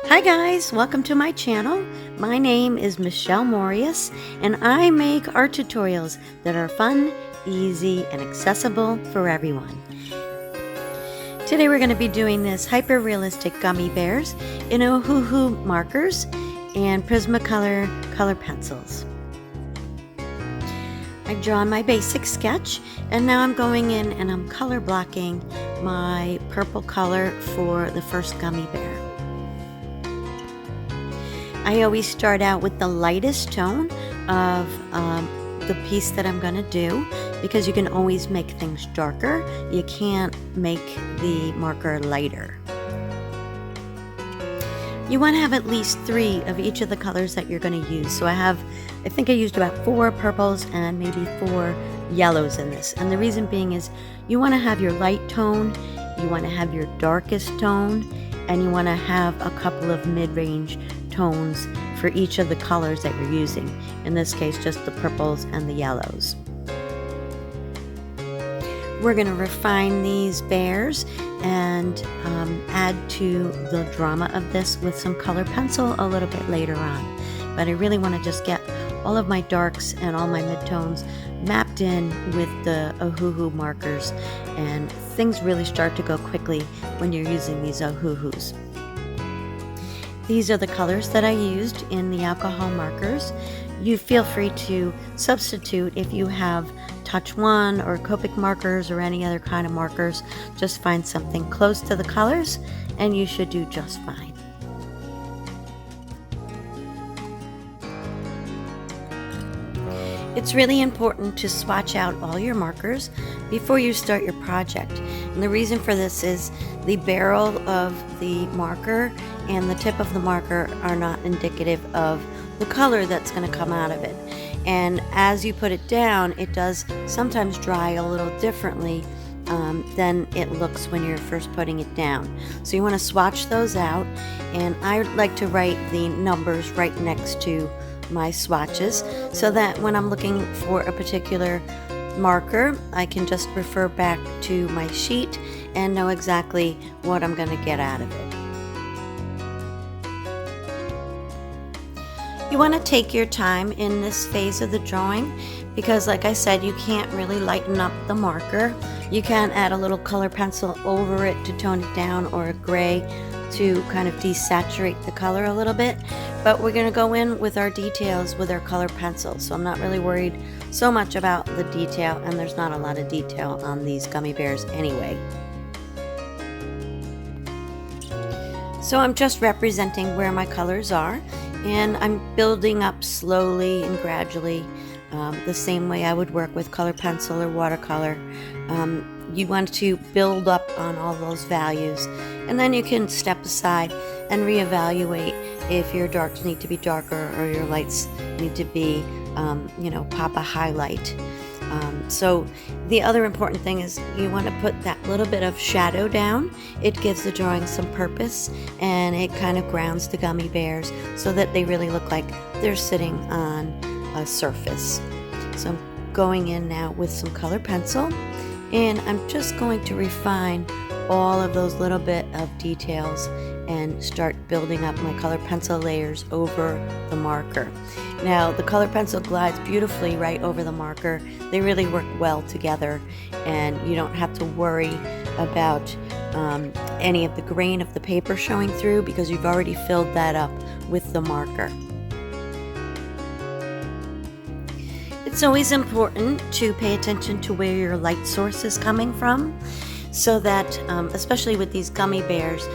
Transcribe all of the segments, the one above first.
Hi guys, welcome to my channel. My name is Michelle Moreus and I make art tutorials that are fun, easy, and accessible for everyone. Today we're going to be doing this hyper-realistic gummy bears in Ohuhu markers and Prismacolor color pencils. I've drawn my basic sketch and now I'm going in and I'm color blocking my purple color for the first gummy bear. I always start out with the lightest tone of the piece that I'm going to do because you can always make things darker. You can't make the marker lighter. You want to have at least 3 of each of the colors that you're going to use. So I think I used about 4 purples and maybe 4 yellows in this. And the reason being is you want to have your light tone, you want to have your darkest tone, and you want to have a couple of mid-range tones for each of the colors that you're using. In this case, just the purples and the yellows. We're going to refine these bears and add to the drama of this with some color pencil a little bit later on. But I really want to just get all of my darks and all my midtones mapped in with the Ohuhu markers, and things really start to go quickly when you're using these Ohuhus. These are the colors that I used in the alcohol markers. You feel free to substitute if you have Touch 1 or Copic markers or any other kind of markers. Just find something close to the colors and you should do just fine. It's really important to swatch out all your markers before you start your project. And the reason for this is the barrel of the marker and the tip of the marker are not indicative of the color that's going to come out of it. And as you put it down, it does sometimes dry a little differently than it looks when you're first putting it down. So you want to swatch those out, and I like to write the numbers right next to my swatches so that when I'm looking for a particular marker, I can just refer back to my sheet and know exactly what I'm going to get out of it. You want to take your time in this phase of the drawing because, like I said, you can't really lighten up the marker. You can add a little color pencil over it to tone it down, or a gray to kind of desaturate the color a little bit, but we're going to go in with our details with our color pencil, so I'm not really worried so much about the detail, and there's not a lot of detail on these gummy bears anyway. So I'm just representing where my colors are, and I'm building up slowly and gradually, the same way I would work with color pencil or watercolor. You want to build up on all those values, and then you can step aside and reevaluate if your darks need to be darker or your lights need to be, pop a highlight. So the other important thing is you want to put that little bit of shadow down. It gives the drawing some purpose, and it kind of grounds the gummy bears so that they really look like they're sitting on a surface. So I'm going in now with some color pencil, and I'm just going to refine all of those little bit of details and start building up my color pencil layers over the marker. Now the color pencil glides beautifully right over the marker. They really work well together, and you don't have to worry about any of the grain of the paper showing through because you've already filled that up with the marker. It's always important to pay attention to where your light source is coming from, so that, especially with these gummy bears,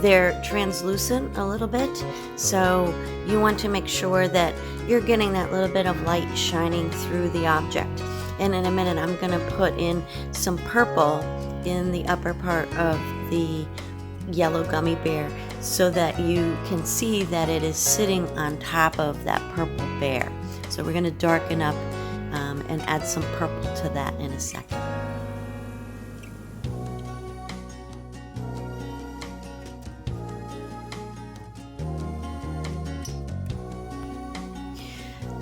they're translucent a little bit, so you want to make sure that you're getting that little bit of light shining through the object. And in a minute I'm going to put in some purple in the upper part of the yellow gummy bear so that you can see that it is sitting on top of that purple bear. So we're going to darken up and add some purple to that in a second.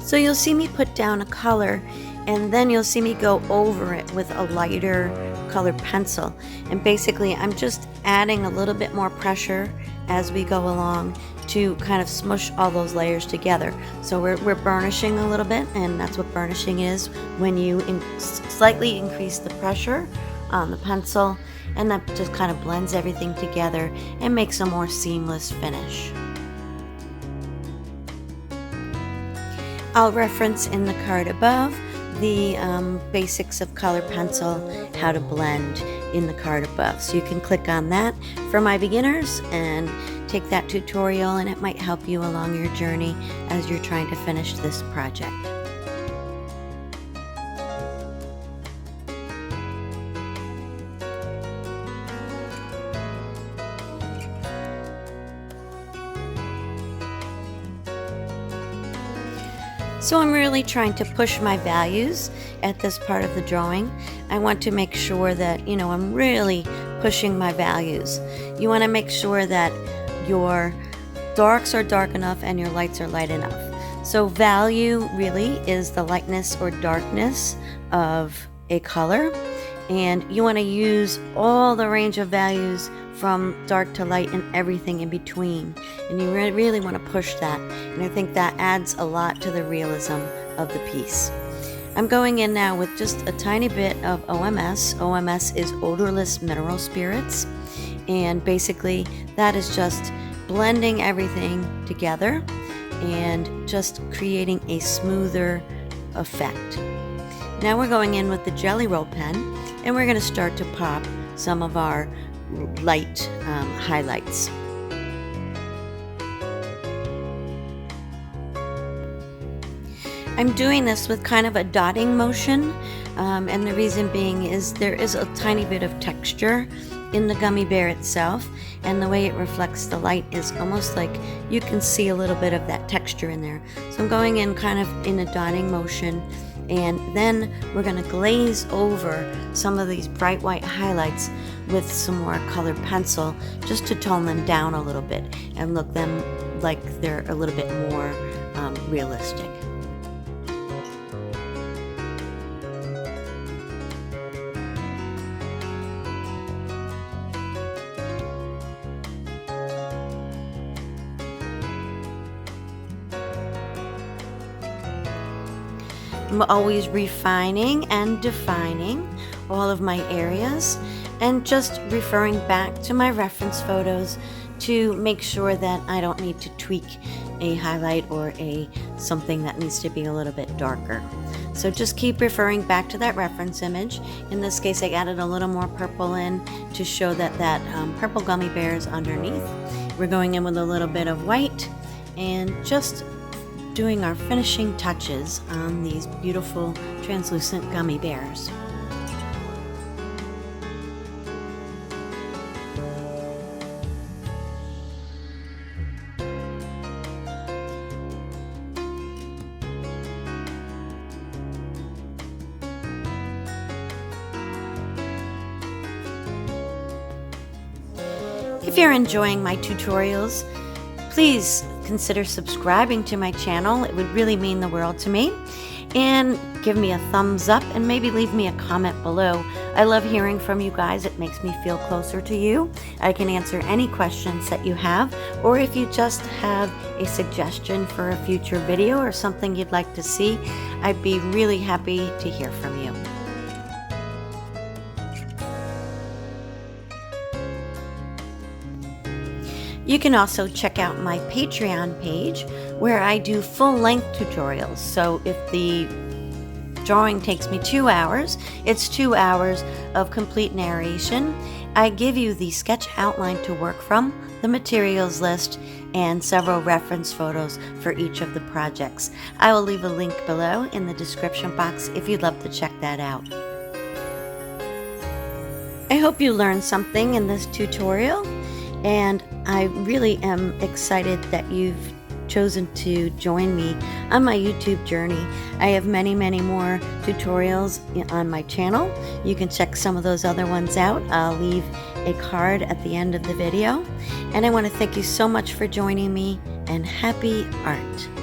So you'll see me put down a color, and then you'll see me go over it with a lighter colored pencil. And basically I'm just adding a little bit more pressure as we go along to kind of smush all those layers together. So we're burnishing a little bit, and that's what burnishing is, when you slightly increase the pressure on the pencil, and that just kind of blends everything together and makes a more seamless finish. I'll reference in the card above the basics of color pencil, how to blend, in the card above. So you can click on that for my beginners and take that tutorial, and it might help you along your journey as you're trying to finish this project. So I'm really trying to push my values at this part of the drawing. I want to make sure that, I'm really pushing my values. You want to make sure that your darks are dark enough and your lights are light enough. So value really is the lightness or darkness of a color, and you want to use all the range of values from dark to light and everything in between, and you really want to push that, and I think that adds a lot to the realism of the piece. I'm going in now with just a tiny bit of OMS. OMS is odorless mineral spirits, and basically that is just blending everything together and just creating a smoother effect. Now we're going in with the Jelly Roll pen, and we're going to start to pop some of our light highlights. I'm doing this with kind of a dotting motion, and the reason being is there is a tiny bit of texture in the gummy bear itself, and the way it reflects the light is almost like you can see a little bit of that texture in there. So I'm going in kind of in a dotting motion, and then we're going to glaze over some of these bright white highlights with some more colored pencil, just to tone them down a little bit and look them like they're a little bit more realistic. I'm always refining and defining all of my areas, and just referring back to my reference photos to make sure that I don't need to tweak a highlight or something that needs to be a little bit darker. So just keep referring back to that reference image. In this case, I added a little more purple in to show that purple gummy bear is underneath. We're going in with a little bit of white and just doing our finishing touches on these beautiful translucent gummy bears. If you're enjoying my tutorials, please consider subscribing to my channel. It would really mean the world to me. And give me a thumbs up, and maybe leave me a comment below. I love hearing from you guys. It makes me feel closer to you. I can answer any questions that you have, or if you just have a suggestion for a future video or something you'd like to see, I'd be really happy to hear from you. You can also check out my Patreon page, where I do full-length tutorials. So if the drawing takes me 2 hours, it's 2 hours of complete narration. I give you the sketch outline to work from, the materials list, and several reference photos for each of the projects. I will leave a link below in the description box if you'd love to check that out. I hope you learned something in this tutorial, and I really am excited that you've chosen to join me on my YouTube journey. I have many more tutorials on my channel. You can check some of those other ones out. I'll leave a card at the end of the video. And I want to thank you so much for joining me, and happy art.